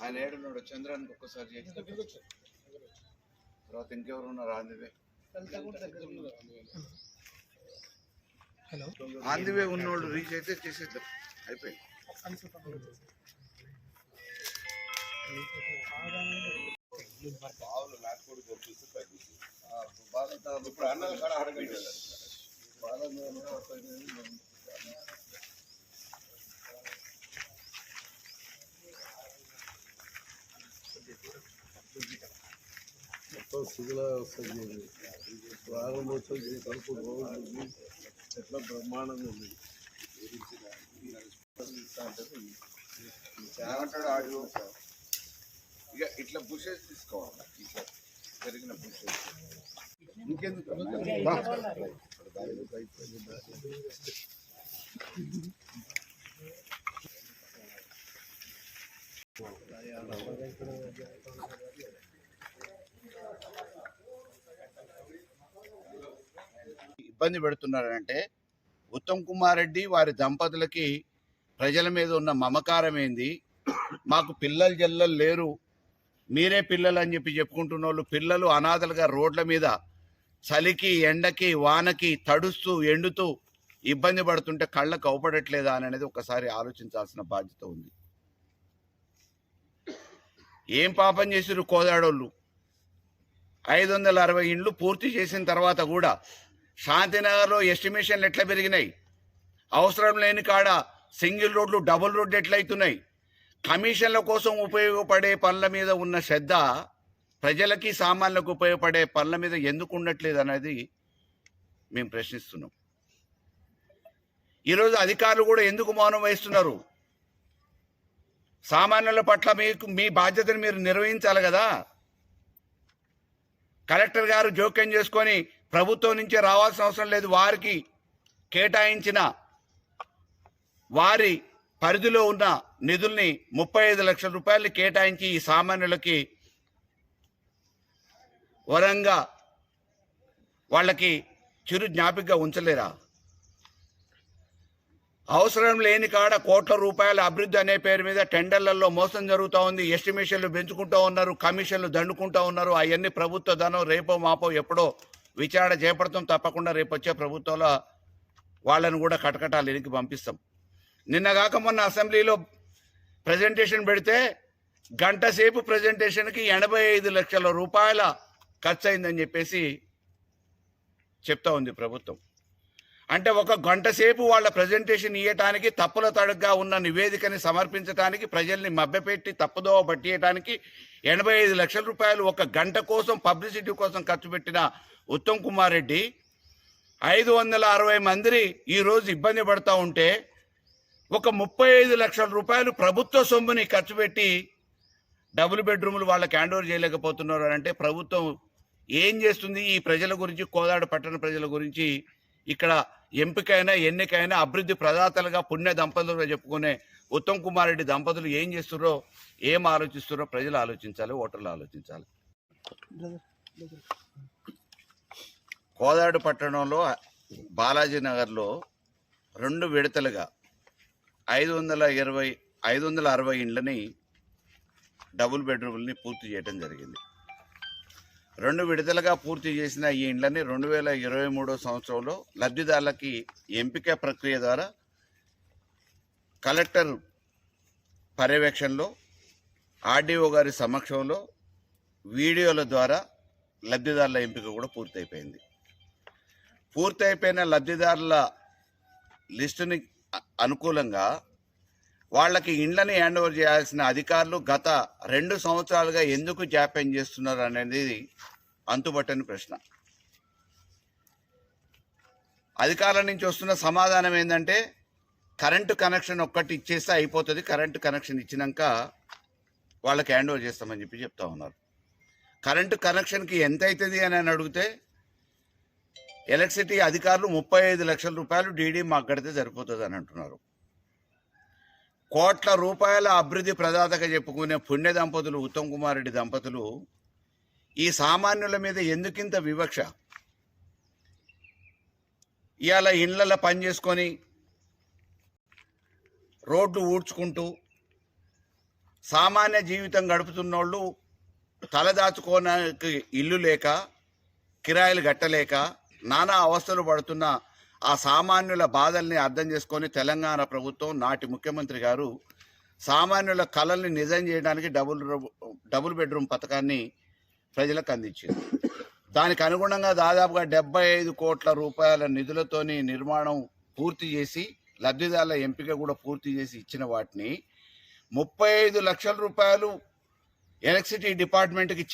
ఆయన ఏడున్నాడు చంద్రానికి ఒక్కసారి చేసి తర్వాత ఇంకెవరు ఉన్నారు ఆందివే ఉన్నోళ్ళు రీచ్ అయితే చేసేద్దాం అయిపోయింది. ఇప్పుడు అన్నలు కూడా అడగండి మొత్తం సిగులా వస్తుంది. ప్రారంభోత్సవం కలుపు బాగుంటుంది, ఎట్లా బ్రహ్మాండంగా ఉంది. ఏమంటాడు ఆడియో ఇక ఇట్లా బుషెస్ తీసుకోవాలి, ఇట్లా జరిగిన బుషెస్ ఇంకెందుకు ఇబ్బంది పెడుతున్నారంటే ఉత్తమ్ కుమార్ రెడ్డి వారి దంపతులకి ప్రజల మీద ఉన్న మమకారం ఏంది, మాకు పిల్లలు జల్లలు లేరు, మీరే పిల్లలు అని చెప్పుకుంటున్న వాళ్ళు పిల్లలు అనాథలుగా రోడ్ల మీద చలికి ఎండకి వానకి తడుస్తూ ఎండుతూ ఇబ్బంది పడుతుంటే కళ్ళకు అవపడట్లేదా అనేది ఒకసారి ఆలోచించాల్సిన బాధ్యత ఉంది. ఏం పాపం చేసిరు కోదాడోళ్ళు? 560 ఇండ్లు పూర్తి చేసిన తర్వాత కూడా శాంతినగర్లో ఎస్టిమేషన్లు ఎట్లా పెరిగినాయి, అవసరం లేని కాడ సింగిల్ రోడ్లు డబుల్ రోడ్లు ఎట్లయితున్నాయి, కమిషన్ల కోసం ఉపయోగపడే పనుల మీద ఉన్న శ్రద్ధ ప్రజలకి సామాన్యులకు ఉపయోగపడే పనుల మీద ఎందుకు ఉండట్లేదు అనేది మేము ప్రశ్నిస్తున్నాం. ఈరోజు అధికారులు కూడా ఎందుకు మౌనం వహిస్తున్నారు? సామాన్యుల పట్ల మీ బాధ్యతను మీరు నిర్వహించాలి కదా. కలెక్టర్ గారు జోక్యం చేసుకొని ప్రభుత్వం నుంచే రావాల్సిన అవసరం లేదు, వారికి కేటాయించిన వారి పరిధిలో ఉన్న నిధుల్ని 35 లక్షల రూపాయలు కేటాయించి ఈ సామాన్యులకి వరంగా వాళ్ళకి చిరు జ్ఞాపికగా ఉంచలేరా? అవసరం లేని కాడ కోట్ల రూపాయల అభివృద్ధి అనే పేరు మీద టెండర్లలో మోసం జరుగుతూ ఉంది, ఎస్టిమేషన్లు పెంచుకుంటూ ఉన్నారు, కమిషన్లు దండుకుంటూ ఉన్నారు. అవన్నీ ప్రభుత్వ ధనం రేపో మాపో ఎప్పుడో విచారణ చేపడతాం, తప్పకుండా రేపు వచ్చే ప్రభుత్వంలో వాళ్ళను కూడా కటకటాలు ఎనికి పంపిస్తాం. నిన్నగాక మొన్న అసెంబ్లీలో ప్రజెంటేషన్ పెడితే గంట సేపు ప్రజెంటేషన్కి 85 లక్షల రూపాయల ఖర్చు అయిందని చెప్పేసి చెప్తా ఉంది ప్రభుత్వం. అంటే ఒక గంట సేపు వాళ్ళ ప్రజెంటేషన్ ఇవ్వటానికి, తప్పుల తడుగ్గా ఉన్న నివేదికని సమర్పించడానికి, ప్రజల్ని మభ్యపెట్టి తప్పుదోవ పట్టియటానికి 85 లక్షల రూపాయలు ఒక గంట కోసం పబ్లిసిటీ కోసం ఖర్చు పెట్టిన ఉత్తమ్ కుమార్ రెడ్డి 560 మంది ఈరోజు ఇబ్బంది పడుతూ ఉంటే ఒక 35 లక్షల రూపాయలు ప్రభుత్వ సొమ్ముని ఖర్చు పెట్టి డబుల్ బెడ్రూములు వాళ్ళకి హ్యాండ్ ఓవర్ చేయలేకపోతున్నారు అంటే ప్రభుత్వం ఏం చేస్తుంది? ఈ ప్రజల గురించి, కోదాడ పట్టణ ప్రజల గురించి, ఇక్కడ ఎంపికైనా ఎన్నికైనా అభివృద్ధి ప్రదాతలుగా పుణ్య దంపతులుగా చెప్పుకునే ఉత్తమ్ కుమార్ రెడ్డి దంపతులు ఏం చేస్తున్నారో, ఏం ఆలోచిస్తున్నారో ప్రజలు ఆలోచించాలి, ఓటర్లు ఆలోచించాలి. కోదాడ పట్టణంలో బాలాజీ నగర్లో 2 విడతలుగా 560 ఇండ్లని డబుల్ బెడ్రూమ్లని పూర్తి చేయడం జరిగింది. 2 విడతలుగా పూర్తి చేసిన ఈ ఇండ్లని 2023 సంవత్సరంలో లబ్ధిదారులకి ఎంపిక ప్రక్రియ ద్వారా కలెక్టర్ పర్యవేక్షణలో, ఆర్డీఓ గారి సమక్షంలో వీడియోల ద్వారా లబ్ధిదారుల ఎంపిక కూడా పూర్తయిపోయింది. పూర్తయిపోయిన లబ్ధిదారుల లిస్టుని అనుకూలంగా వాళ్ళకి ఇండ్లని హ్యాండ్ ఓవర్ చేయాల్సిన అధికారులు గత 2 సంవత్సరాలుగా ఎందుకు జాప్యం చేస్తున్నారు అనేది అంతుబట్టని ప్రశ్న. అధికారుల నుంచి వస్తున్న సమాధానం ఏంటంటే కరెంటు కనెక్షన్ ఒక్కటి ఇచ్చేస్తే అయిపోతుంది, కరెంటు కనెక్షన్ ఇచ్చినాక వాళ్ళకి హ్యాండ్ ఓవర్ చేస్తామని చెప్తా ఉన్నారు. కరెంటు కనెక్షన్కి ఎంత అవుతుంది అని అడిగితే ఎలక్ట్రిసిటీ అధికారులు 35 లక్షల రూపాయలు డీడీ మాకు కడితే సరిపోతుంది అని అంటున్నారు. కోట్ల రూపాయల అభివృద్ధి ప్రదాతగా చెప్పుకునే పుణ్య దంపతులు ఉత్తమ్ కుమార్ రెడ్డి దంపతులు ఈ సామాన్యుల మీద ఎందుకింత వివక్ష? ఇవాళ ఇండ్లలో పని చేసుకొని రోడ్లు ఊడ్చుకుంటూ సామాన్య జీవితం గడుపుతున్నోళ్ళు తలదాచుకోవడానికి ఇల్లు లేక కిరాయిలు కట్టలేక నానా అవస్థలు పడుతున్న ఆ సామాన్యుల బాధల్ని అర్థం చేసుకొని తెలంగాణ ప్రభుత్వం నాటి ముఖ్యమంత్రి గారు సామాన్యుల కళల్ని నిజం చేయడానికి డబుల్ బెడ్రూమ్ పథకాన్ని ప్రజలకు అందించింది. దానికి అనుగుణంగా దాదాపుగా 75 కోట్ల రూపాయల నిధులతోని నిర్మాణం పూర్తి చేసి లబ్ధిదారుల ఎంపిక కూడా పూర్తి చేసి ఇచ్చిన వాటిని 35 లక్షల రూపాయలు ఎలక్ట్రిసిటీ డిపార్ట్మెంట్కి